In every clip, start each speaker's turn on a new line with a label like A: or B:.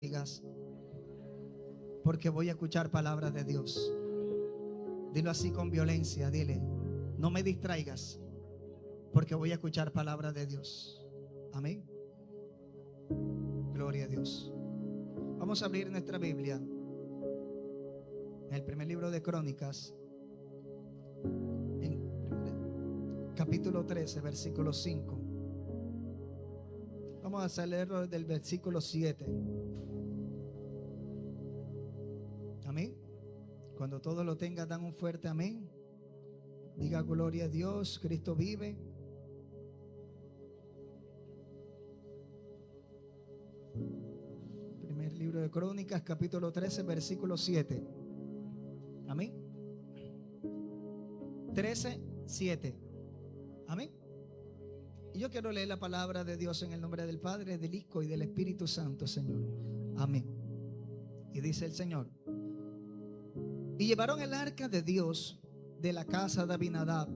A: digas, porque voy a escuchar palabras de Dios. Dilo así con violencia, dile, no me distraigas, porque voy a escuchar palabras de Dios. Amén. Gloria a Dios. Vamos a abrir nuestra Biblia en el primer libro de Crónicas, en capítulo 13, versículo 5. Vamos a leerlo del versículo 7. Amén. Cuando todos lo tengan, dan un fuerte amén. Diga gloria a Dios, Cristo vive. Primer libro de Crónicas, capítulo 13, versículo 7. Amén. 13, 7. Amén. Y yo quiero leer la palabra de Dios en el nombre del Padre, del Hijo y del Espíritu Santo, Señor. Amén. Y dice el Señor: y llevaron el arca de Dios de la casa de Abinadab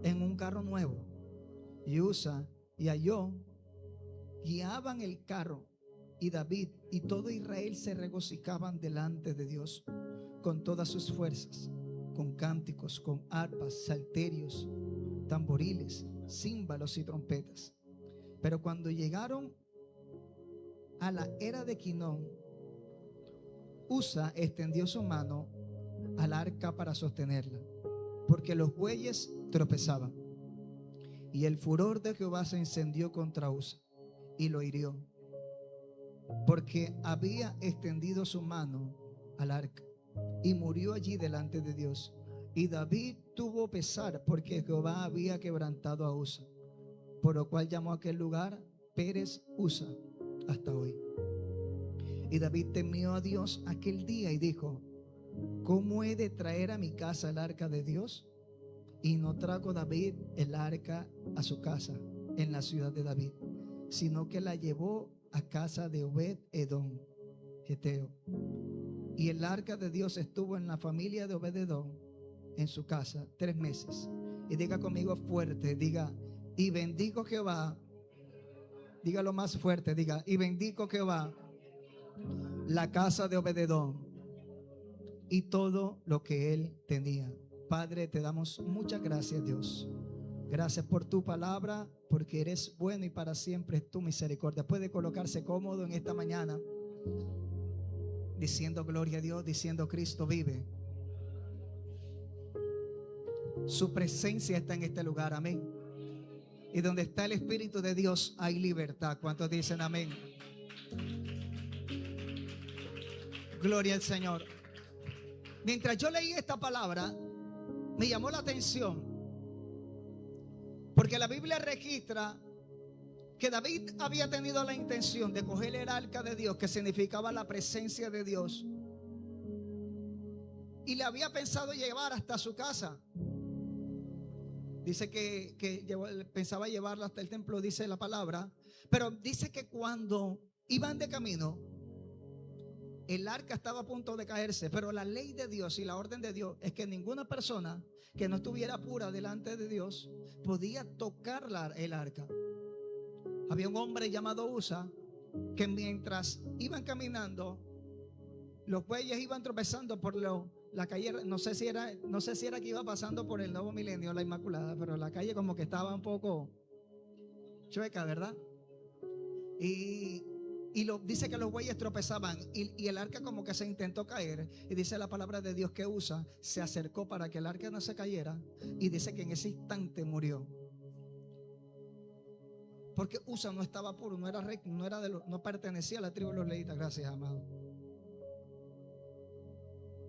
A: en un carro nuevo. Y Usa y Ahio guiaban el carro, y David y todo Israel se regocijaban delante de Dios con todas sus fuerzas, con cánticos, con arpas, salterios, tamboriles, címbalos y trompetas. Pero cuando llegaron a la era de Quinón, Usa extendió su mano al arca para sostenerla, porque los bueyes tropezaban. Y el furor de Jehová se encendió contra Usa y lo hirió, porque había extendido su mano al arca, y murió allí delante de Dios. Y David tuvo pesar, porque Jehová había quebrantado a Usa, por lo cual llamó a aquel lugar Pérez Usa hasta hoy. Y David temió a Dios aquel día y dijo: ¿cómo he de traer a mi casa el arca de Dios? Y no trajo David el arca a su casa en la ciudad de David, sino que la llevó a casa de Obed Edom, Geteo. Y el arca de Dios estuvo en la familia de Obed Edom, en su casa, 3 meses. Y diga conmigo fuerte, diga: y bendigo Jehová. Dígalo más fuerte, diga: y bendigo Jehová la casa de Obed Edom y todo lo que él tenía. Padre, te damos muchas gracias, Dios. Gracias por tu palabra, porque eres bueno y para siempre es tu misericordia. Puede colocarse cómodo en esta mañana, diciendo gloria a Dios, diciendo Cristo vive. Su presencia está en este lugar, amén. Y donde está el Espíritu de Dios hay libertad. ¿Cuántos dicen amén? Gloria al Señor. Mientras yo leí esta palabra, me llamó la atención, porque la Biblia registra que David había tenido la intención de coger el arca de Dios, que significaba la presencia de Dios, y le había pensado llevar hasta su casa. Dice que pensaba llevarla hasta el templo, dice la palabra. Pero dice que cuando iban de camino, el arca estaba a punto de caerse. Pero la ley de Dios y la orden de Dios es que ninguna persona que no estuviera pura delante de Dios podía tocar el arca. Había un hombre llamado Usa, que mientras iban caminando, los bueyes iban tropezando por la calle. No sé si era que iba pasando por el Nuevo Milenio, la Inmaculada, pero la calle como que estaba un poco chueca, ¿verdad? Y dice que los bueyes tropezaban, y el arca como que se intentó caer. Y dice la palabra de Dios que Usa se acercó para que el arca no se cayera, y dice que en ese instante murió, porque Usa no estaba puro, no era recto, no pertenecía a la tribu de los levitas. Gracias, amado.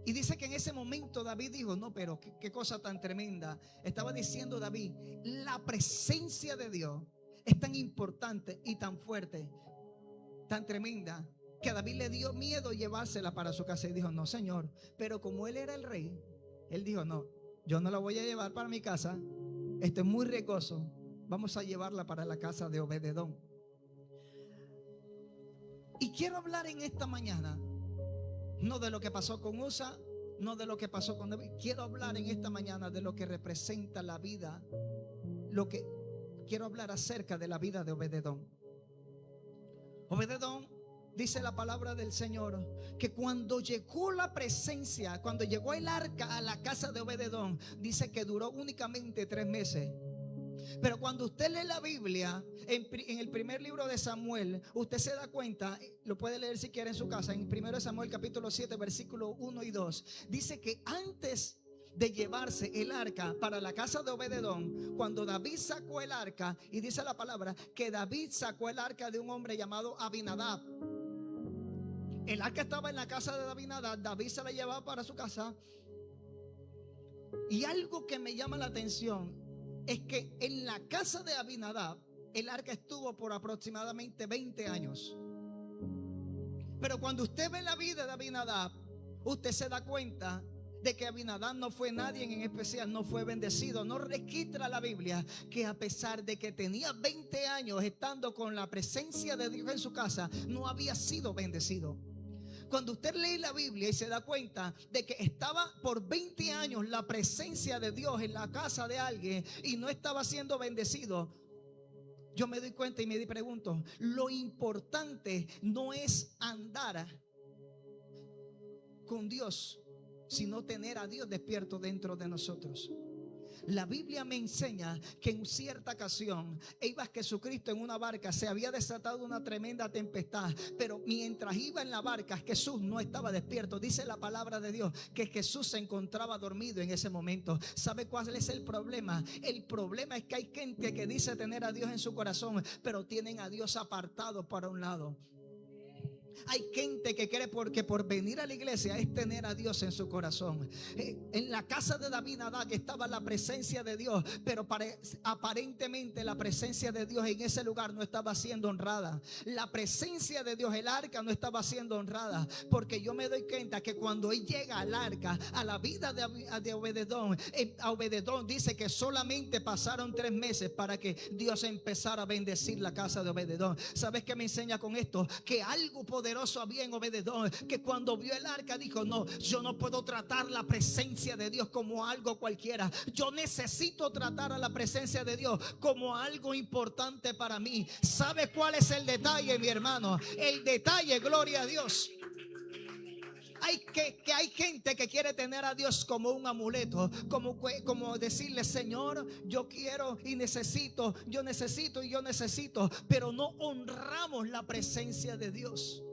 A: Y dice que en ese momento David dijo: no, pero qué cosa tan tremenda. Estaba diciendo David: la presencia de Dios es tan importante y tan fuerte, tan tremenda, que a David le dio miedo llevársela para su casa. Y dijo: no, Señor. Pero como él era el rey, él dijo: no, yo no la voy a llevar para mi casa, esto es muy riesgoso, vamos a llevarla para la casa de Obed Edom. Y quiero hablar en esta mañana no de lo que pasó con Usa, no de lo que pasó con David. Quiero hablar en esta mañana de lo que representa la vida. Quiero hablar acerca de la vida de Obed Edom. Obed Edom dice la palabra del Señor, que cuando llegó la presencia, cuando llegó el arca a la casa de Obed-edom, dice que duró únicamente 3 meses. Pero cuando usted lee la Biblia, en el primer libro de Samuel, usted se da cuenta, lo puede leer si quiere en su casa, en 1 Samuel capítulo 7, versículo 1 y 2, dice que antes de llevarse el arca para la casa de Obed-edom, cuando David sacó el arca, y dice la palabra que David sacó el arca de un hombre llamado Abinadab. El arca estaba en la casa de Abinadab, David se la llevaba para su casa. Y algo que me llama la atención es que en la casa de Abinadab el arca estuvo por aproximadamente 20 años. Pero cuando usted ve la vida de Abinadab, usted se da cuenta de que Abinadab no fue nadie en especial, no fue bendecido. No registra la Biblia que a pesar de que tenía 20 años estando con la presencia de Dios en su casa, no había sido bendecido. Cuando usted lee la Biblia y se da cuenta de que estaba por 20 años la presencia de Dios en la casa de alguien y no estaba siendo bendecido, yo me doy cuenta y me pregunto, lo importante no es andar con Dios, sino tener a Dios despierto dentro de nosotros. La Biblia me enseña que en cierta ocasión iba Jesucristo en una barca, se había desatado una tremenda tempestad, pero mientras iba en la barca Jesús no estaba despierto. Dice la palabra de Dios que Jesús se encontraba dormido en ese momento. ¿Sabe cuál es el problema? El problema es que hay gente que dice tener a Dios en su corazón, pero tienen a Dios apartado para un lado. Hay gente que cree porque por venir a la iglesia es tener a Dios en su corazón. En la casa de David estaba la presencia de Dios, pero aparentemente la presencia de Dios en ese lugar no estaba siendo honrada. La presencia de Dios, el arca, no estaba siendo honrada, porque yo me doy cuenta que cuando él llega al arca, a la vida de Obed-edom, a Obed-edom dice que solamente pasaron 3 meses para que Dios empezara a bendecir la casa de Obed-edom. ¿Sabes qué me enseña con esto? Que algo poderoso había en Obed-edom, que cuando vio el arca dijo: no, yo no puedo tratar la presencia de Dios como algo cualquiera. Yo necesito tratar a la presencia de Dios como algo importante para mí. ¿Sabe cuál es el detalle, mi hermano? El detalle, gloria a Dios, hay gente que quiere tener a Dios como un amuleto, como decirle: Señor, yo quiero y necesito, yo necesito y yo necesito, pero no honramos la presencia de Dios.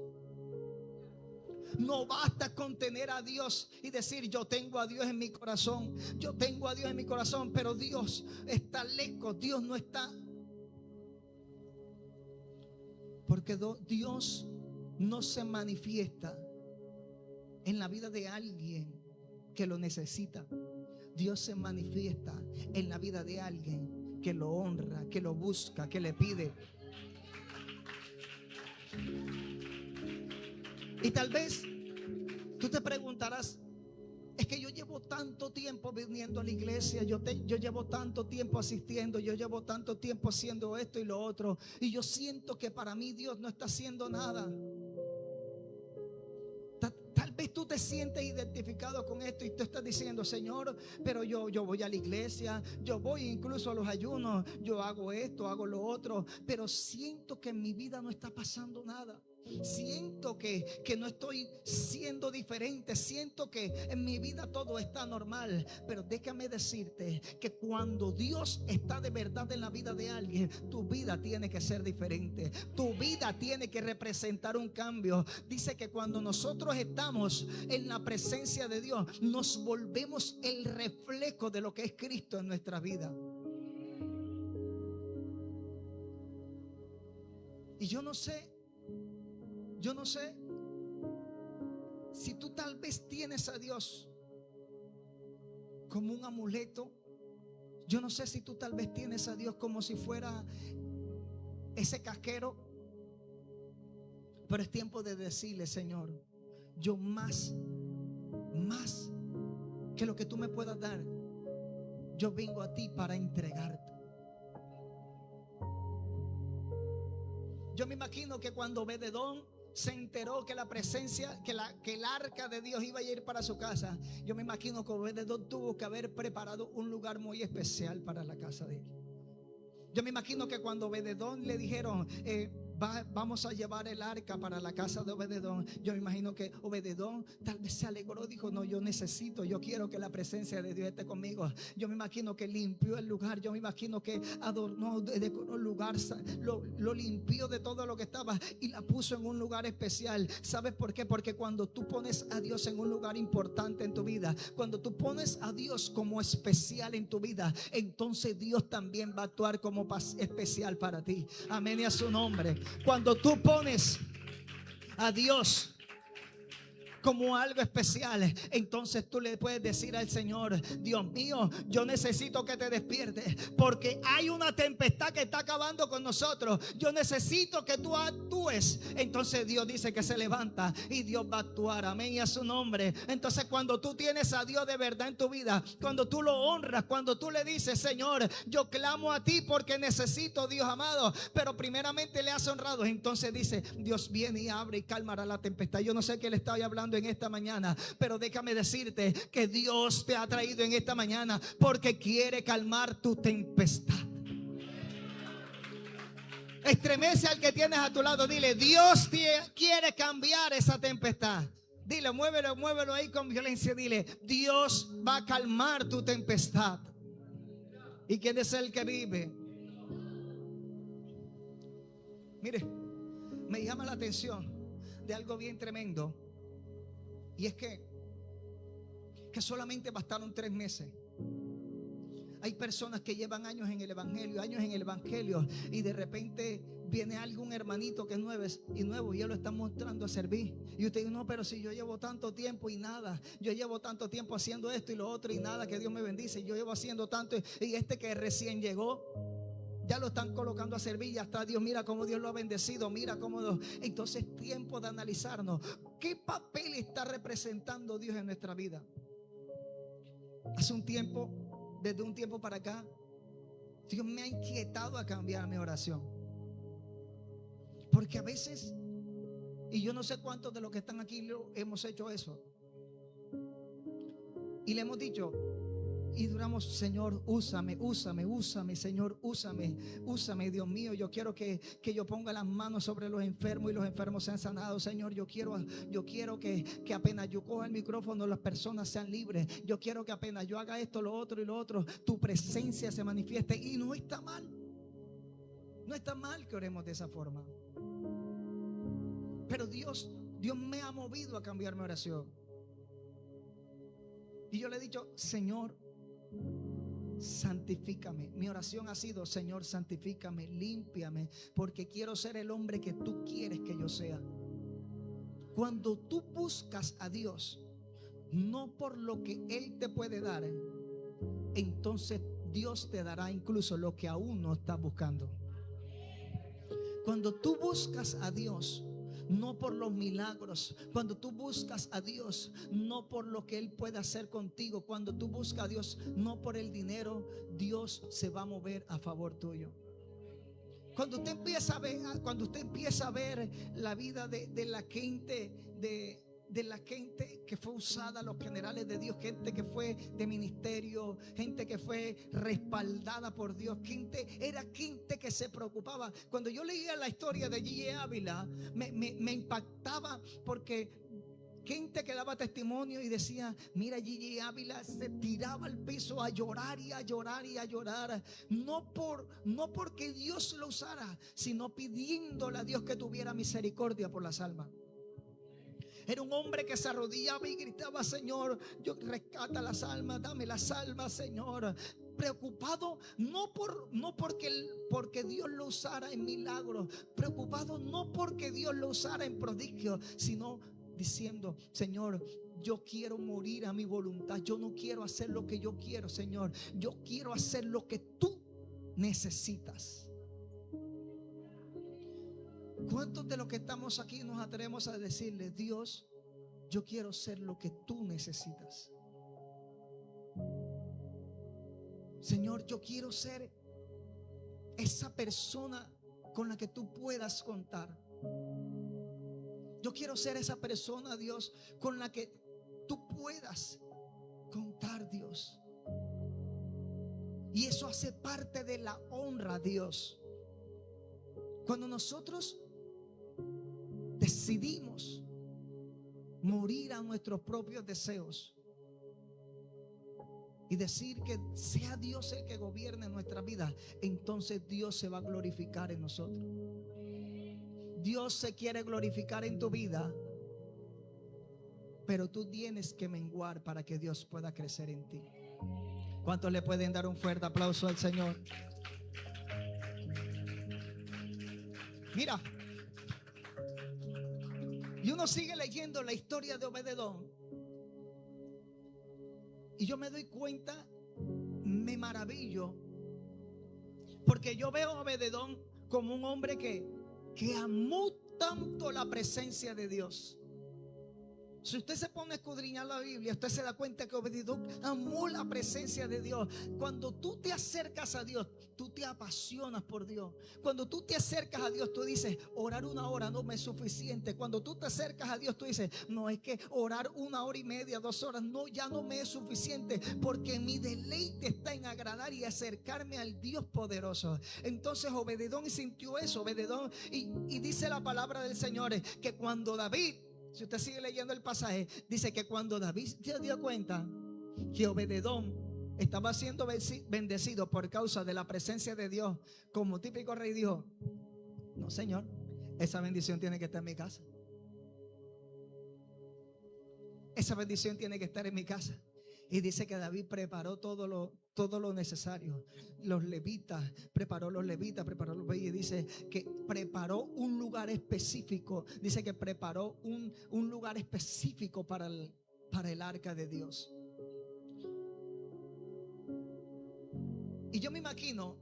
A: No basta con tener a Dios y decir: yo tengo a Dios en mi corazón, yo tengo a Dios en mi corazón, pero Dios está lejos, Dios no está. Porque Dios no se manifiesta en la vida de alguien que lo necesita. Dios se manifiesta en la vida de alguien que lo honra, que lo busca, que le pide. Y tal vez tú te preguntarás: es que yo llevo tanto tiempo viniendo a la iglesia, yo llevo tanto tiempo asistiendo, yo llevo tanto tiempo haciendo esto y lo otro, y yo siento que para mí Dios no está haciendo nada. Tal vez tú te sientes identificado con esto y tú estás diciendo: Señor, pero yo voy a la iglesia, yo voy incluso a los ayunos, yo hago esto, hago lo otro, pero siento que en mi vida no está pasando nada. Siento que no estoy siendo diferente. Siento que en mi vida todo está normal. Pero déjame decirte que cuando Dios está de verdad en la vida de alguien, tu vida tiene que ser diferente. Tu vida tiene que representar un cambio. Dice que cuando nosotros estamos en la presencia de Dios, nos volvemos el reflejo de lo que es Cristo en nuestra vida. Y yo no sé si tú tal vez tienes a Dios como un amuleto. Yo no sé si tú tal vez tienes a Dios como si fuera ese casquero. Pero es tiempo de decirle: Señor, yo más que lo que tú me puedas dar, yo vengo a ti para entregarte. Yo me imagino que cuando Obed-edom se enteró que la presencia, que el arca de Dios iba a ir para su casa, yo me imagino que Obed-edom tuvo que haber preparado un lugar muy especial para la casa de él. Yo me imagino que cuando Obed-edom le dijeron: vamos a llevar el arca para la casa de Obededón. Yo me imagino que Obededón tal vez se alegró, dijo: no, yo quiero que la presencia de Dios esté conmigo. Yo me imagino que limpió el lugar, yo me imagino que adornó, decoró el lugar, lo limpió de todo lo que estaba y la puso en un lugar especial. ¿Sabes por qué? Porque cuando tú pones a Dios en un lugar importante en tu vida, cuando tú pones a Dios como especial en tu vida, entonces Dios también va a actuar como especial para ti. Amén y a su nombre. Cuando tú pones a Dios como algo especial, entonces tú le puedes decir al Señor: Dios mío, yo necesito que te despiertes, porque hay una tempestad que está acabando con nosotros. Yo necesito que tú actúes. Entonces Dios dice que se levanta y Dios va a actuar. Amén y a su nombre. Entonces cuando tú tienes a Dios de verdad en tu vida, cuando tú lo honras, cuando tú le dices: Señor, yo clamo a ti porque necesito, Dios amado, pero primeramente le has honrado, entonces dice: Dios viene y abre y calmará la tempestad. Yo no sé qué le estoy hablando en esta mañana, pero déjame decirte que Dios te ha traído en esta mañana porque quiere calmar tu tempestad. Estremece al que tienes a tu lado, dile: Dios quiere cambiar esa tempestad. Dile, muévelo ahí con violencia. Dile: Dios va a calmar tu tempestad. ¿Y quién es el que vive? Mire, me llama la atención de algo bien tremendo. Y es que solamente bastaron 3 meses. Hay personas que llevan años en el evangelio, y de repente viene algún hermanito que es nuevo y él lo está mostrando a servir. Y usted dice: no, pero si yo llevo tanto tiempo y nada, yo llevo tanto tiempo haciendo esto y lo otro y nada, que Dios me bendice. Yo llevo haciendo tanto, y este que recién llegó, ya lo están colocando a servir, ya está. Dios, mira cómo Dios lo ha bendecido, mira cómo Entonces es tiempo de analizarnos. ¿Qué papel está representando Dios en nuestra vida? Hace un tiempo, desde un tiempo para acá, Dios me ha inquietado a cambiar mi oración. Porque a veces, y yo no sé cuántos de los que están aquí hemos hecho eso, y le hemos dicho y duramos: Señor, úsame, Señor, úsame, Dios mío. Yo quiero que yo ponga las manos sobre los enfermos y los enfermos sean sanados. Señor, yo quiero que apenas yo coja el micrófono, las personas sean libres. Yo quiero que apenas yo haga esto, lo otro y lo otro, tu presencia se manifieste. Y no está mal, no está mal que oremos de esa forma. Pero Dios me ha movido a cambiar mi oración. Y yo le he dicho: Señor, santifícame. Mi oración ha sido: Señor, santifícame, límpiame, porque quiero ser el hombre que tú quieres que yo sea. Cuando tú buscas a Dios no por lo que Él te puede dar, entonces Dios te dará incluso lo que aún no estás buscando. Cuando tú buscas a Dios no por los milagros, cuando tú buscas a Dios no por lo que Él puede hacer contigo, cuando tú buscas a Dios no por el dinero, Dios se va a mover a favor tuyo. Cuando usted empieza a ver la vida de la gente, de la gente que fue usada, los generales de Dios, gente que fue de ministerio, gente que fue respaldada por Dios, era gente que se preocupaba. Cuando yo leía la historia de G.G. Ávila, me impactaba, porque gente que daba testimonio y decía: mira, G.G. Ávila se tiraba al piso a llorar y a llorar y a llorar, no porque Dios lo usara, sino pidiéndole a Dios que tuviera misericordia por las almas. Era un hombre que se arrodillaba y gritaba: Señor, yo rescata las almas, dame las almas, Señor. Preocupado no porque Dios lo usara en milagros, preocupado no porque Dios lo usara en prodigios, sino diciendo: Señor, yo quiero morir a mi voluntad. Yo no quiero hacer lo que yo quiero, Señor. Yo quiero hacer lo que tú necesitas. ¿Cuántos de los que estamos aquí nos atrevemos a decirle: Dios, yo quiero ser lo que tú necesitas? Señor, yo quiero ser esa persona con la que tú puedas contar. Yo quiero ser esa persona, Dios, con la que tú puedas contar, Dios. Y eso hace parte de la honra, Dios. Cuando nosotros decidimos morir a nuestros propios deseos y decir que sea Dios el que gobierne nuestra vida, entonces Dios se va a glorificar en nosotros. Dios se quiere glorificar en tu vida, pero tú tienes que menguar para que Dios pueda crecer en ti. ¿Cuántos le pueden dar un fuerte aplauso al Señor? Mira, y uno sigue leyendo la historia de Obed-edom, y yo me doy cuenta, me maravillo, porque yo veo a Obed-edom como un hombre que amó tanto la presencia de Dios. Si usted se pone a escudriñar la Biblia, usted se da cuenta que Obed-edom amó la presencia de Dios. Cuando tú te acercas a Dios, tú te apasionas por Dios. Cuando tú te acercas a Dios, tú dices, orar 1 hora no me es suficiente. Cuando tú te acercas a Dios, tú dices, no, es que orar 1 hora y media, 2 horas, no, ya no me es suficiente, porque mi deleite está en agradar y acercarme al Dios poderoso. Entonces Obed-edom sintió eso, Obed-edom, y dice la palabra del Señor que cuando David, si usted sigue leyendo el pasaje, dice que cuando David se dio cuenta que Obed-edom estaba siendo bendecido por causa de la presencia de Dios, como típico rey, dijo, no, Señor, esa bendición tiene que estar en mi casa. Esa bendición tiene que estar en mi casa. Y dice que David preparó todo lo necesario. Los levitas, preparó los y dice que preparó un lugar específico. Dice que preparó un lugar específico para el arca de Dios. Y yo me imagino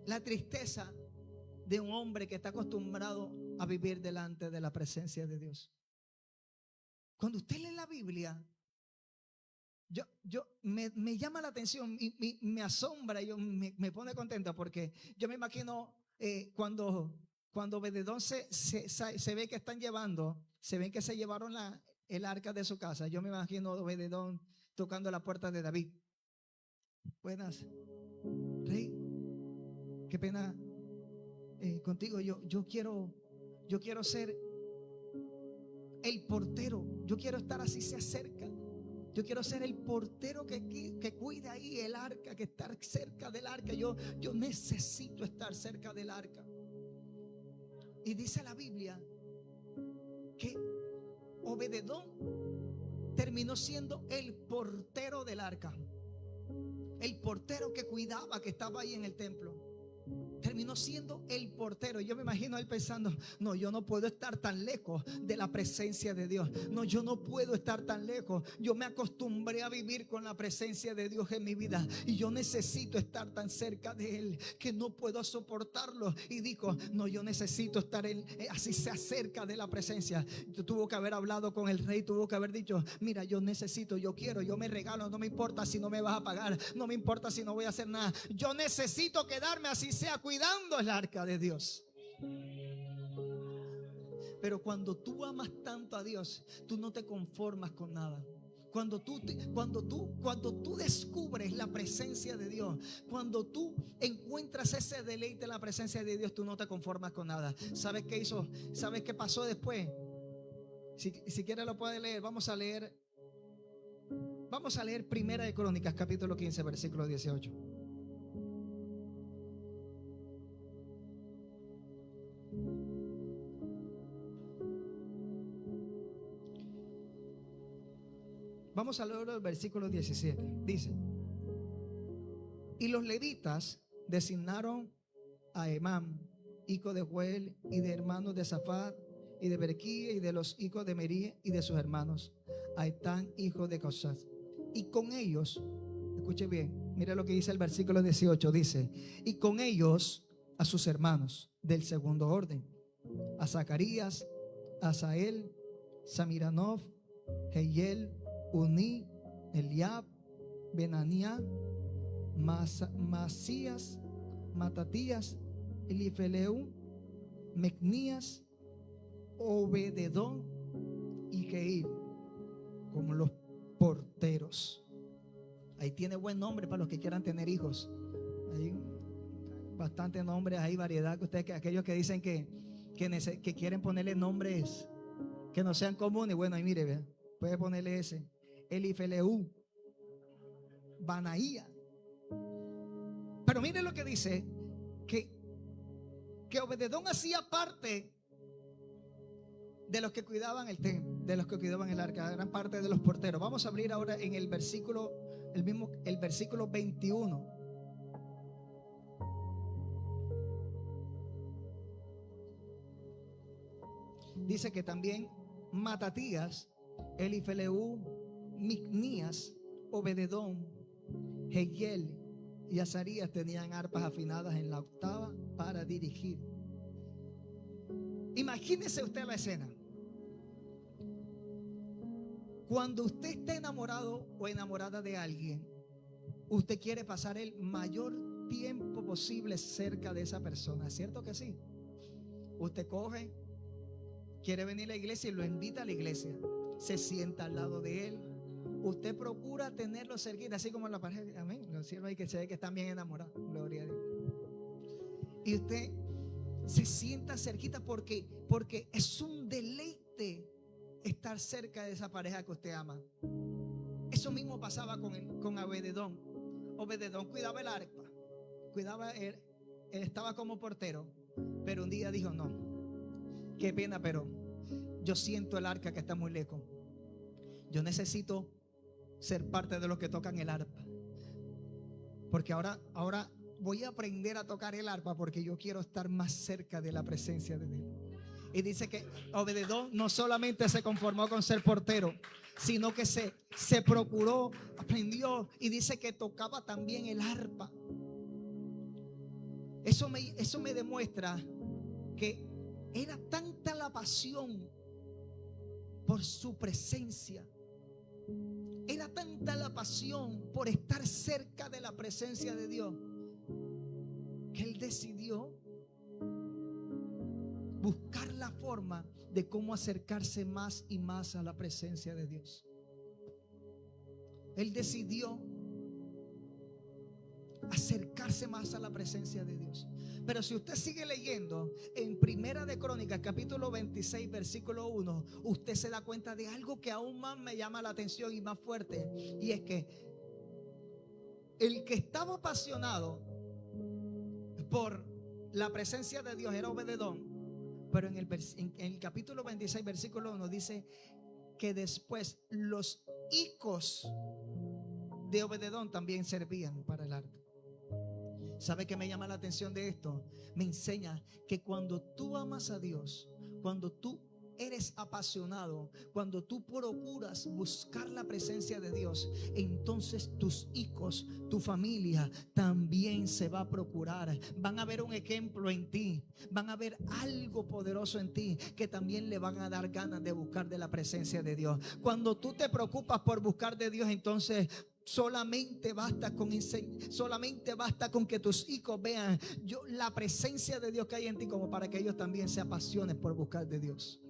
A: la tristeza de un hombre que está acostumbrado a vivir delante de la presencia de Dios. Cuando usted lee la Biblia, me llama la atención y me asombra, me pone contenta, porque yo me imagino cuando Obed-edom se ve que están llevando, se ven que se llevaron el arca de su casa. Yo me imagino a Obed-edom tocando la puerta de David. Buenas, rey, qué pena contigo. Yo quiero ser el portero. Yo quiero estar así, se acerca. Yo quiero ser el portero que cuida ahí el arca, que estar cerca del arca. Yo necesito estar cerca del arca. Y dice la Biblia que Obed-edom terminó siendo el portero del arca. El portero que cuidaba, que estaba ahí en el templo. Terminó siendo el portero. Y yo me imagino a él pensando, no, yo no puedo estar tan lejos de la presencia de Dios. No, yo no puedo estar tan lejos. Yo me acostumbré a vivir con la presencia de Dios en mi vida, y yo necesito estar tan cerca de Él que no puedo soportarlo. Y dijo, no, yo necesito estar así se acerca de la presencia. Tuvo que haber hablado con el rey, tuvo que haber dicho, mira, yo necesito, yo quiero, yo me regalo, no me importa si no me vas a pagar, no me importa si no voy a hacer nada, yo necesito quedarme así sea cuidando el arca de Dios. Pero cuando tú amas tanto a Dios, tú no te conformas con nada. Cuando tú descubres la presencia de Dios, cuando tú encuentras ese deleite en la presencia de Dios, tú no te conformas con nada. ¿Sabes qué hizo? ¿Sabes qué pasó después? Si quieres lo puedes leer. Vamos a leer Primera de Crónicas, capítulo 15, versículo 18. Vamos a leer el versículo 17. Dice: y los levitas designaron a Emam, hijo de Joel, y de hermanos de Safat, y de Berquía, y de los hijos de Merí, y de sus hermanos, a Etán, hijo de Cosas. Y con ellos, escuche bien, mire lo que dice el versículo 18. Dice: y con ellos a sus hermanos del segundo orden, a Zacarías, a Asael, Samiranov, Jehiel, Uní, Eliab, Benania, Masías, Matatías, Elifeleu, Mecnías, Obed-edom y Jehiel, como los porteros. Ahí tiene buen nombre para los que quieran tener hijos. Hay bastante nombres, hay variedad. Aquellos que dicen que que quieren ponerle nombres que no sean comunes. Bueno, ahí mire, vea, puede ponerle ese. Elifeleu, Banaía. Pero mire lo que dice, que Obededón hacía parte de los que cuidaban el templo, de los que cuidaban el arca, eran parte de los porteros. Vamos a abrir ahora en el versículo, el versículo 21. Dice que también Matatías, Elifeleu, Micnías, Obededón, Jehiel y Azarías tenían arpas afinadas en la octava para dirigir. Imagínese usted la escena. Cuando usted está enamorado o enamorada de alguien, usted quiere pasar el mayor tiempo posible cerca de esa persona, ¿cierto que sí? Usted coge, quiere venir a la iglesia y lo invita a la iglesia, se sienta al lado de él. Usted procura tenerlo cerquita, así como en la pareja. Amén. Los siervos ahí que se ve que están bien enamorados. Gloria a Dios. Y usted se sienta cerquita porque es un deleite estar cerca de esa pareja que usted ama. Eso mismo pasaba con Obededón. Obededón cuidaba el arpa, él estaba como portero, pero un día dijo: no, qué pena, pero yo siento el arca que está muy lejos. Yo necesito ser parte de los que tocan el arpa, porque ahora voy a aprender a tocar el arpa, porque yo quiero estar más cerca de la presencia de Dios. Y dice que Obededón no solamente se conformó con ser portero, sino que se procuró, aprendió, y dice que tocaba también el arpa. Eso me demuestra que era tanta la pasión por su presencia, era tanta la pasión por estar cerca de la presencia de Dios, que él decidió buscar la forma de cómo acercarse más y más a la presencia de Dios. Él decidió acercarse más a la presencia de Dios. Pero si usted sigue leyendo en Primera de Crónicas, capítulo 26, versículo 1, usted se da cuenta de algo que aún más me llama la atención y más fuerte. Y es que el que estaba apasionado por la presencia de Dios era Obededón. Pero en el capítulo 26, versículo 1 dice que después los hijos de Obededón también servían para el arca. ¿Sabe qué me llama la atención de esto? Me enseña que cuando tú amas a Dios, cuando tú eres apasionado, cuando tú procuras buscar la presencia de Dios, entonces tus hijos, tu familia también se va a procurar. Van a ver un ejemplo en ti, van a ver algo poderoso en ti, que también le van a dar ganas de buscar de la presencia de Dios. Cuando tú te preocupas por buscar de Dios, entonces solamente basta con que tus hijos vean la presencia de Dios que hay en ti, como para que ellos también se apasionen por buscar de Dios.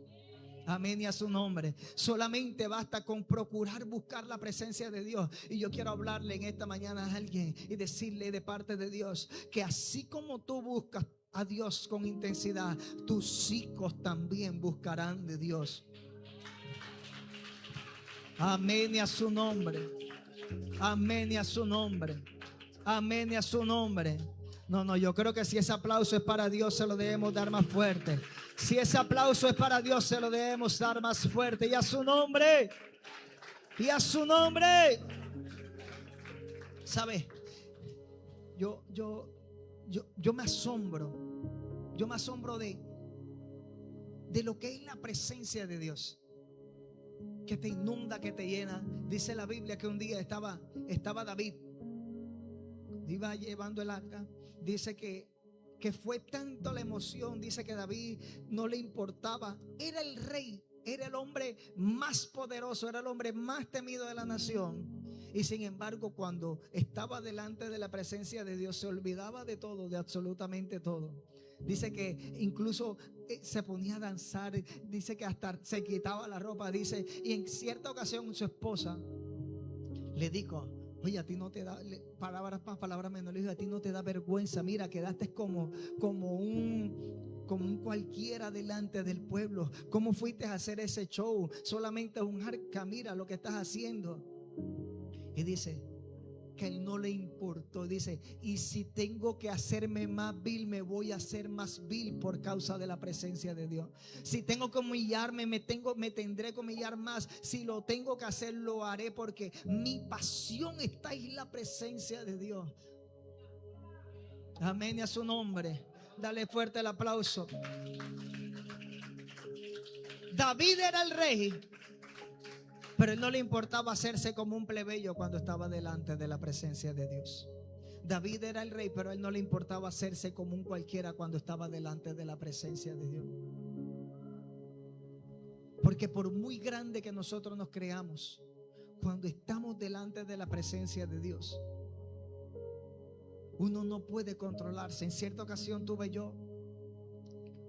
A: Amén y a su nombre. Solamente basta con procurar buscar la presencia de Dios. Y yo quiero hablarle en esta mañana a alguien y decirle de parte de Dios que así como tú buscas a Dios con intensidad, tus hijos también buscarán de Dios. Amén y a su nombre. Amén y a su nombre. Amén y a su nombre. No, yo creo que si ese aplauso es para Dios, se lo debemos dar más fuerte. Si ese aplauso es para Dios, se lo debemos dar más fuerte. Y a su nombre. Y a su nombre. ¿Sabe? Yo me asombro. Yo me asombro de lo que es la presencia de Dios, que te inunda, que te llena. Dice la Biblia que un día estaba David, iba llevando el arca. Dice que fue tanto la emoción. Dice que David no le importaba. Era el rey, era el hombre más poderoso, era el hombre más temido de la nación. Y sin embargo, cuando estaba delante de la presencia de Dios, se olvidaba de todo, de absolutamente todo. Dice que incluso se ponía a danzar. Dice que hasta se quitaba la ropa. Dice, y en cierta ocasión su esposa le dijo: oye, a ti no te da, palabras más, palabras menos, le dijo: a ti no te da vergüenza. Mira, quedaste como como un cualquiera delante del pueblo. ¿Cómo fuiste a hacer ese show? Solamente un arca, mira lo que estás haciendo. Y dice que él no le importó. Dice, y si tengo que hacerme más vil, me voy a hacer más vil por causa de la presencia de Dios. Si tengo que humillarme, me tendré que humillar más. Si lo tengo que hacer, lo haré, porque mi pasión está en la presencia de Dios. Amén, y a su nombre. Dale fuerte el aplauso. David era el rey, pero él no le importaba hacerse como un plebeyo cuando estaba delante de la presencia de Dios. David era el rey, pero a él no le importaba hacerse como un cualquiera cuando estaba delante de la presencia de Dios. Porque por muy grande que nosotros nos creamos, cuando estamos delante de la presencia de Dios, uno no puede controlarse. En cierta ocasión tuve yo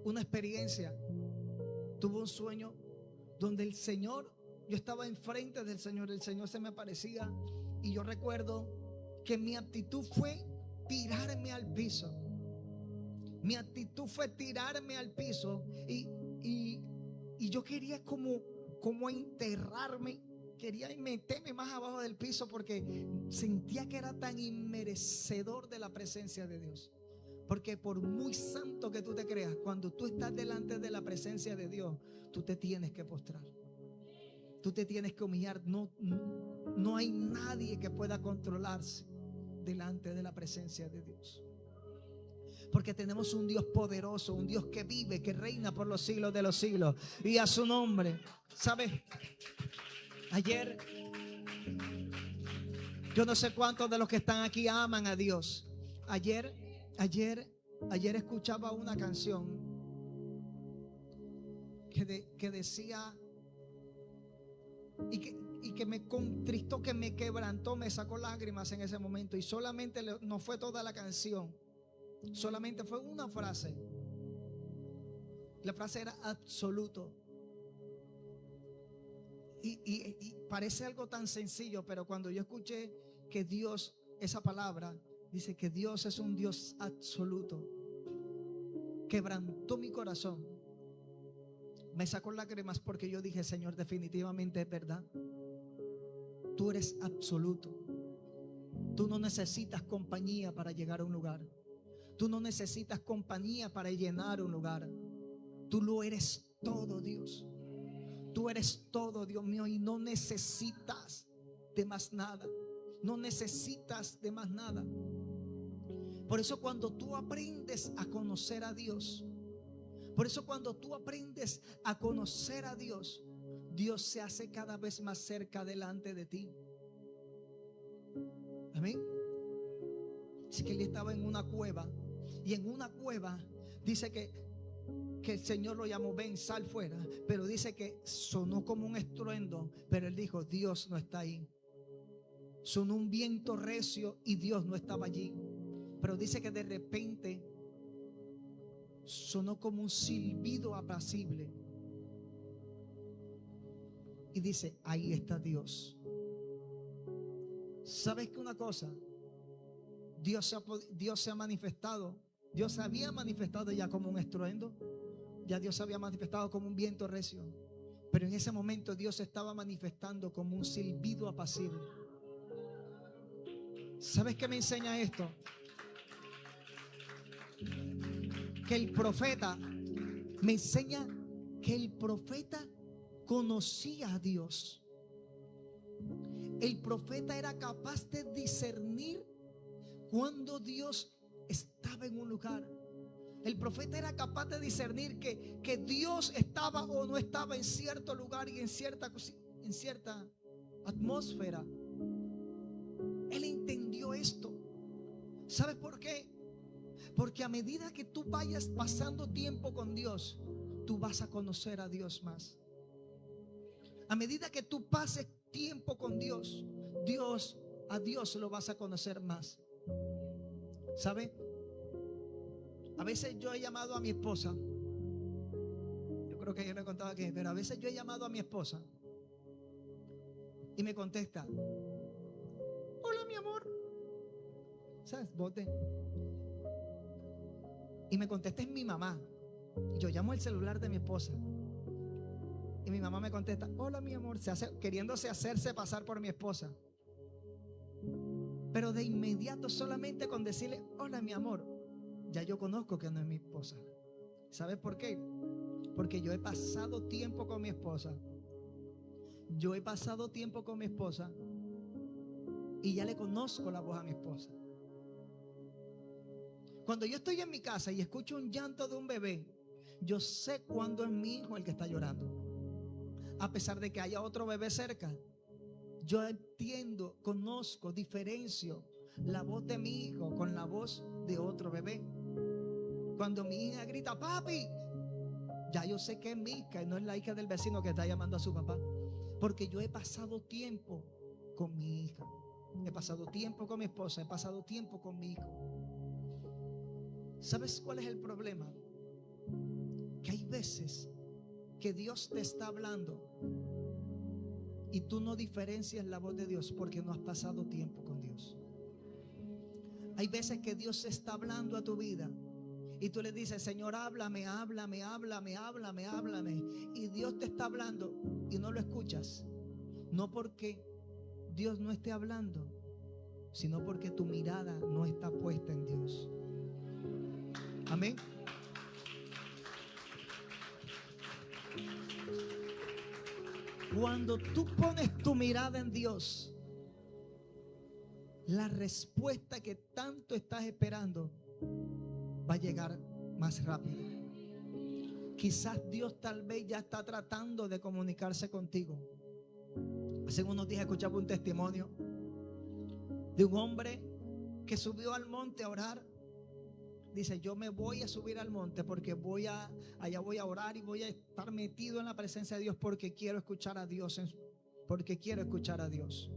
A: una experiencia, tuve un sueño donde el Señor, yo estaba enfrente del Señor, el Señor se me aparecía y yo recuerdo que mi actitud fue tirarme al piso. Mi actitud fue tirarme al piso y yo quería como enterrarme, quería meterme más abajo del piso porque sentía que era tan inmerecedor de la presencia de Dios. Porque por muy santo que tú te creas, cuando tú estás delante de la presencia de Dios, tú te tienes que postrar. Tú te tienes que humillar. No hay nadie que pueda controlarse delante de la presencia de Dios. Porque tenemos un Dios poderoso, un Dios que vive, que reina por los siglos de los siglos. Y a su nombre, ¿sabes? Ayer, yo no sé cuántos de los que están aquí aman a Dios. Ayer escuchaba una canción que decía y que me contristó, que me quebrantó, me sacó lágrimas en ese momento. Y solamente no fue toda la canción, solamente fue una frase. La frase era absoluto. Y parece algo tan sencillo, pero cuando yo escuché que Dios, esa palabra dice que Dios es un Dios absoluto, quebrantó mi corazón, me sacó lágrimas, porque yo dije: Señor, definitivamente es verdad. Tú eres absoluto. Tú no necesitas compañía para llegar a un lugar. Tú no necesitas compañía para llenar un lugar. Tú lo eres todo, Dios. Tú eres todo, Dios mío, y no necesitas de más nada. No necesitas de más nada. Por eso cuando tú aprendes a conocer a Dios, por eso cuando tú aprendes a conocer a Dios, Dios se hace cada vez más cerca delante de ti. Amén. Así que él estaba en una cueva, y en una cueva dice que el Señor lo llamó: ven, sal fuera. Pero dice que sonó como un estruendo, pero él dijo: Dios no está ahí. Sonó un viento recio y Dios no estaba allí. Pero dice que de repente sonó como un silbido apacible. Y dice: ahí está Dios. ¿Sabes qué una cosa? Dios se ha manifestado. Dios se había manifestado ya como un estruendo. Ya Dios se había manifestado como un viento recio. Pero en ese momento Dios se estaba manifestando como un silbido apacible. ¿Sabes qué me enseña esto? Que el profeta me enseña que el profeta conocía a Dios. El profeta era capaz de discernir cuando Dios estaba en un lugar. El profeta era capaz de discernir que Dios estaba o no estaba en cierto lugar y en cierta atmósfera. Él entendió esto. ¿Sabes por qué? Porque a medida que tú vayas pasando tiempo con Dios, tú vas a conocer a Dios más. A medida que tú pases tiempo con Dios, a Dios lo vas a conocer más. ¿Sabe? A veces yo he llamado a mi esposa. Yo creo que yo le he contado aquí, pero a veces yo he llamado a mi esposa y me contesta: hola, mi amor. ¿Sabes? Bote. Y me contesta es mi mamá. Yo llamo el celular de mi esposa y mi mamá me contesta: hola mi amor, queriéndose hacerse pasar por mi esposa. Pero de inmediato, solamente con decirle hola mi amor, ya yo conozco que no es mi esposa. ¿Sabes por qué? Porque yo he pasado tiempo con mi esposa. Yo he pasado tiempo con mi esposa y ya le conozco la voz a mi esposa. Cuando yo estoy en mi casa y escucho un llanto de un bebé, yo sé cuándo es mi hijo el que está llorando. A pesar de que haya otro bebé cerca, yo entiendo, conozco, diferencio la voz de mi hijo con la voz de otro bebé. Cuando mi hija grita papi, ya yo sé que es mi hija y no es la hija del vecino que está llamando a su papá. Porque yo he pasado tiempo con mi hija, he pasado tiempo con mi esposa, he pasado tiempo con mi hijo. ¿Sabes cuál es el problema? Que hay veces que Dios te está hablando y tú no diferencias la voz de Dios porque no has pasado tiempo con Dios. Hay veces que Dios está hablando a tu vida y tú le dices: Señor, háblame, háblame, háblame, háblame, háblame. Y Dios te está hablando y no lo escuchas. No porque Dios no esté hablando, sino porque tu mirada no está puesta en Dios. Amén. Cuando tú pones tu mirada en Dios, la respuesta que tanto estás esperando va a llegar más rápido. Quizás Dios tal vez ya está tratando de comunicarse contigo. Hace unos días escuchaba un testimonio de un hombre que subió al monte a orar. Dice: yo me voy a subir al monte porque allá voy a orar y voy a estar metido en la presencia de Dios porque quiero escuchar a Dios, porque quiero escuchar a Dios.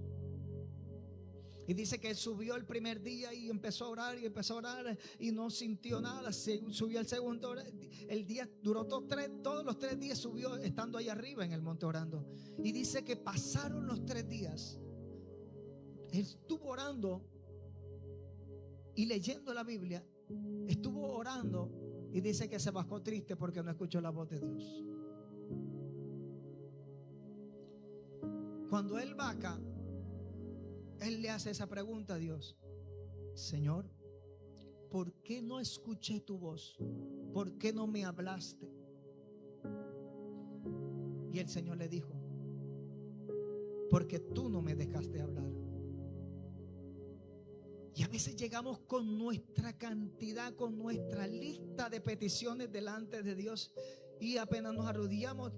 A: Y dice que él subió el primer día y empezó a orar y empezó a orar y no sintió nada. Subió el segundo, el día duró todos los 3 días subió estando ahí arriba en el monte orando. Y dice que pasaron los 3 días. Él estuvo orando y leyendo la Biblia, estuvo orando y dice que se bajó triste porque no escuchó la voz de Dios. Cuando él baja, él le hace esa pregunta a Dios: Señor, ¿por qué no escuché tu voz? ¿Por qué no me hablaste? Y el Señor le dijo: porque tú no me dejaste hablar. Y a veces llegamos con nuestra cantidad, con nuestra lista de peticiones delante de Dios y apenas nos arrodillamos: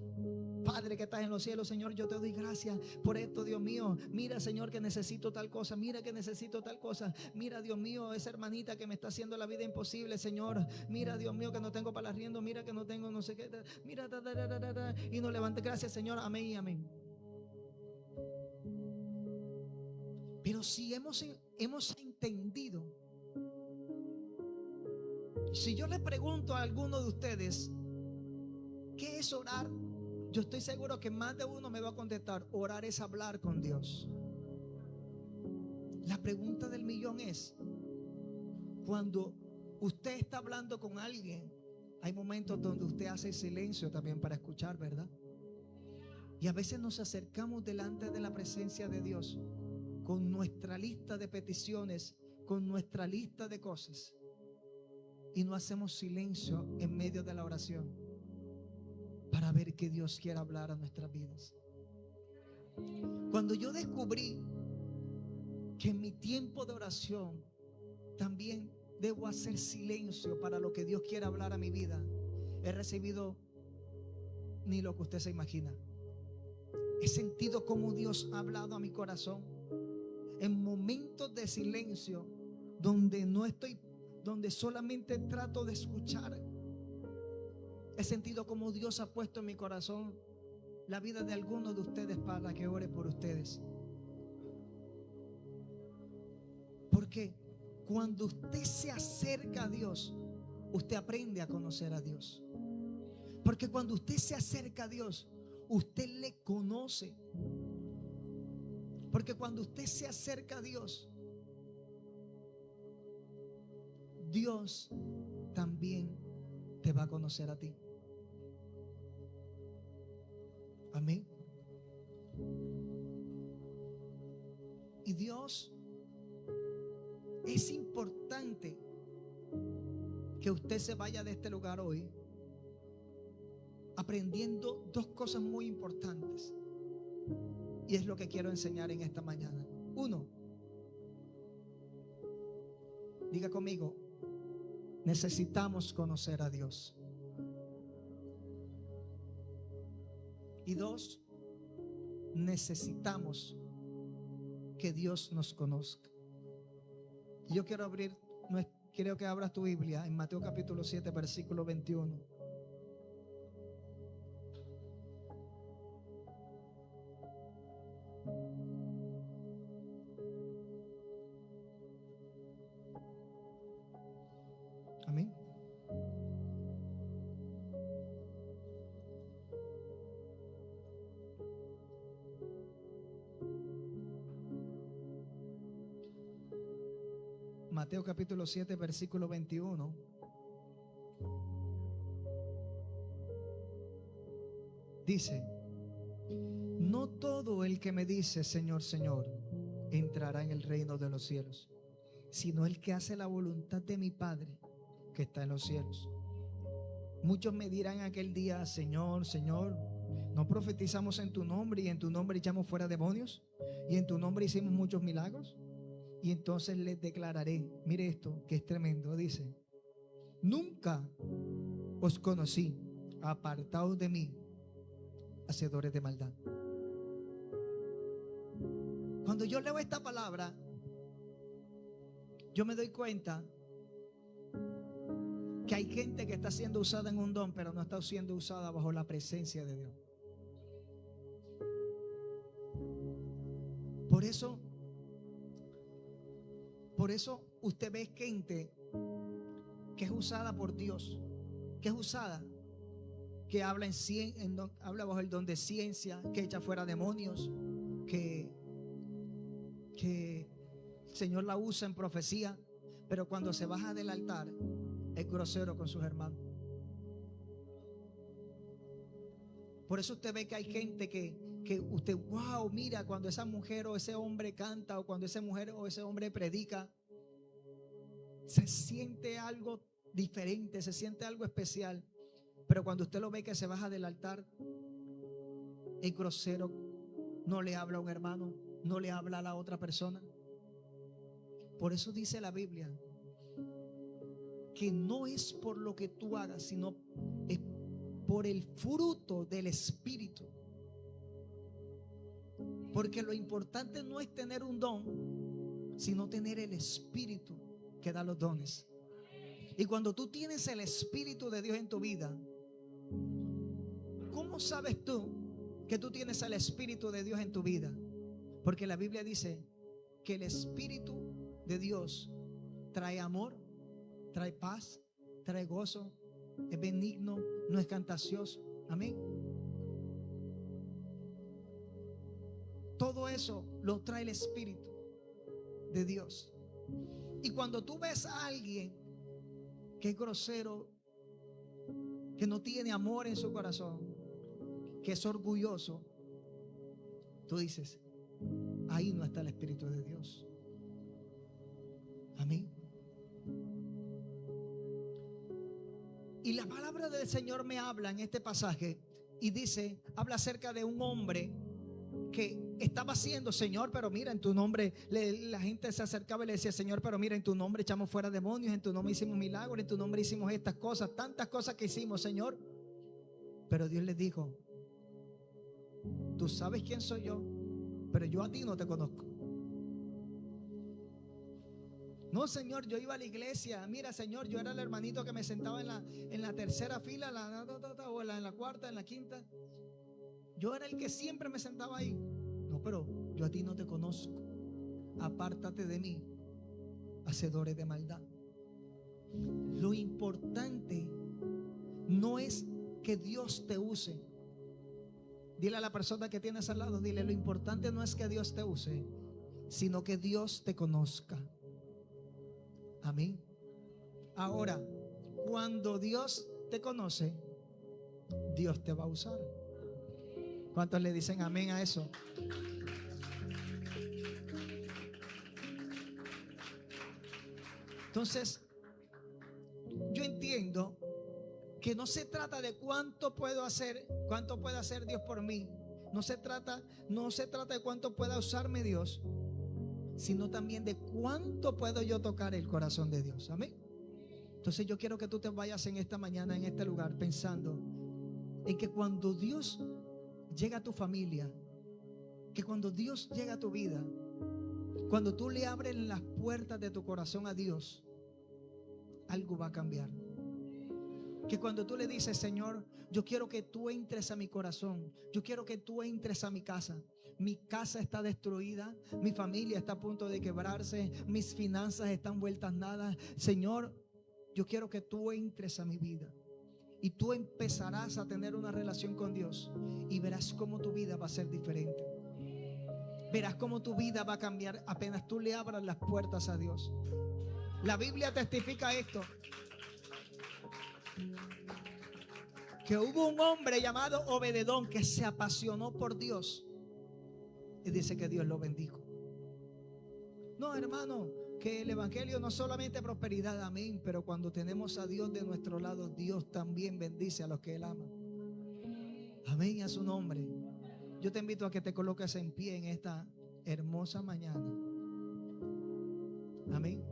A: Padre que estás en los cielos, Señor, yo te doy gracias por esto, Dios mío. Mira, Señor, que necesito tal cosa. Mira que necesito tal cosa. Mira, Dios mío, esa hermanita que me está haciendo la vida imposible, Señor. Mira, Dios mío, que no tengo para el arriendo. Mira que no tengo no sé qué. Mira, y nos levante. Gracias, Señor. Amén y amén. Pero si hemos entendido, si yo le pregunto a alguno de ustedes ¿qué es orar?, yo estoy seguro que más de uno me va a contestar: orar es hablar con Dios. La pregunta del millón es: cuando usted está hablando con alguien, hay momentos donde usted hace silencio también para escuchar, ¿verdad? Y a veces nos acercamos delante de la presencia de Dios con nuestra lista de peticiones, con nuestra lista de cosas, y no hacemos silencio en medio de la oración para ver que Dios quiere hablar a nuestras vidas. Cuando yo descubrí que en mi tiempo de oración también debo hacer silencio para lo que Dios quiere hablar a mi vida, he recibido ni lo que usted se imagina. He sentido cómo Dios ha hablado a mi corazón en momentos de silencio donde solamente trato de escuchar. He sentido como Dios ha puesto en mi corazón la vida de algunos de ustedes para que ore por ustedes. Porque cuando usted se acerca a Dios, usted aprende a conocer a Dios. Porque cuando usted se acerca a Dios, usted le conoce. Porque cuando usted se acerca a Dios, Dios también te va a conocer a ti. Amén. Y Dios, es importante que usted se vaya de este lugar hoy aprendiendo dos cosas muy importantes. Y es lo que quiero enseñar en esta mañana. Uno, diga conmigo, necesitamos conocer a Dios. Y dos, necesitamos que Dios nos conozca. Yo quiero que abras tu Biblia en Mateo capítulo 7, versículo 21. Amén. Mateo capítulo 7, versículo 21. Dice: no todo el que me dice Señor, Señor, entrará en el reino de los cielos, sino el que hace la voluntad de mi Padre que está en los cielos. Muchos me dirán aquel día: Señor, Señor, ¿no profetizamos en tu nombre y en tu nombre echamos fuera demonios y en tu nombre hicimos muchos milagros? Y entonces les declararé, mire esto que es tremendo, dice: nunca os conocí, apartaos de mí, hacedores de maldad. Cuando yo leo esta palabra, yo me doy cuenta que hay gente que está siendo usada en un don, pero no está siendo usada bajo la presencia de Dios. Por eso usted ve gente que es usada por Dios, que es usada, que habla habla bajo el don de ciencia, que echa fuera demonios, que el Señor la usa en profecía, pero cuando se baja del altar es grosero con sus hermanos. Por eso usted ve que hay gente que usted, wow, mira, cuando esa mujer o ese hombre canta, o cuando esa mujer o ese hombre predica, se siente algo diferente, se siente algo especial. Pero cuando usted lo ve que se baja del altar, es grosero, no le habla a un hermano, no le habla a la otra persona. Por eso dice la Biblia que no es por lo que tú hagas, sino es por el fruto del Espíritu. Porque lo importante no es tener un don, sino tener el Espíritu que da los dones. Y cuando tú tienes el Espíritu de Dios en tu vida, ¿cómo sabes tú que tú tienes el Espíritu de Dios en tu vida? Porque la Biblia dice que el Espíritu de Dios trae amor, trae paz, trae gozo, es benigno, no es fantasioso. Amén. Todo eso lo trae el Espíritu de Dios. Y cuando tú ves a alguien que es grosero, que no tiene amor en su corazón, que es orgulloso, tú dices: ahí no está el Espíritu de Dios. Amén. Y la palabra del Señor me habla en este pasaje y dice, habla acerca de un hombre que estaba haciendo: Señor, pero mira, en tu nombre, la gente se acercaba y le decía: Señor, pero mira, en tu nombre echamos fuera demonios, en tu nombre hicimos milagros, en tu nombre hicimos estas cosas, tantas cosas que hicimos, Señor. Pero Dios les dijo: tú sabes quién soy yo, pero yo a ti no te conozco. No, Señor, yo iba a la iglesia. Mira, Señor, yo era el hermanito que me sentaba en la tercera fila, o en la cuarta, en la quinta. Yo era el que siempre me sentaba ahí. No, pero yo a ti no te conozco. Apártate de mí, hacedores de maldad. Lo importante no es que Dios te use. Dile a la persona que tienes al lado, dile: lo importante no es que Dios te use, sino que Dios te conozca. Amén. Ahora, cuando Dios te conoce, Dios te va a usar. ¿Cuántos le dicen amén a eso? Entonces, yo entiendo que no se trata de cuánto puedo hacer, cuánto puede hacer Dios por mí. No se trata de cuánto pueda usarme Dios, sino también de cuánto puedo yo tocar el corazón de Dios. Amén. Entonces yo quiero que tú te vayas en esta mañana, en este lugar, pensando en que cuando Dios llega a tu familia, que cuando Dios llega a tu vida, cuando tú le abres las puertas de tu corazón a Dios, algo va a cambiar. Que cuando tú le dices, Señor, yo quiero que tú entres a mi corazón, yo quiero que tú entres a mi casa está destruida, mi familia está a punto de quebrarse, mis finanzas están vueltas nada, Señor, yo quiero que tú entres a mi vida. Y tú empezarás a tener una relación con Dios y verás cómo tu vida va a ser diferente. Verás cómo tu vida va a cambiar apenas tú le abras las puertas a Dios. La Biblia testifica esto, que hubo un hombre llamado Obededón que se apasionó por Dios y dice que Dios lo bendijo. No, hermano, que el evangelio no solamente prosperidad, amén, pero cuando tenemos a Dios de nuestro lado, Dios también bendice a los que Él ama. Amén, a su nombre. Yo te invito a que te coloques en pie en esta hermosa mañana. Amén.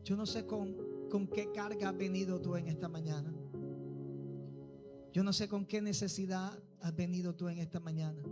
A: Yo no sé con qué carga has venido tú en esta mañana. Yo no sé con qué necesidad has venido tú en esta mañana.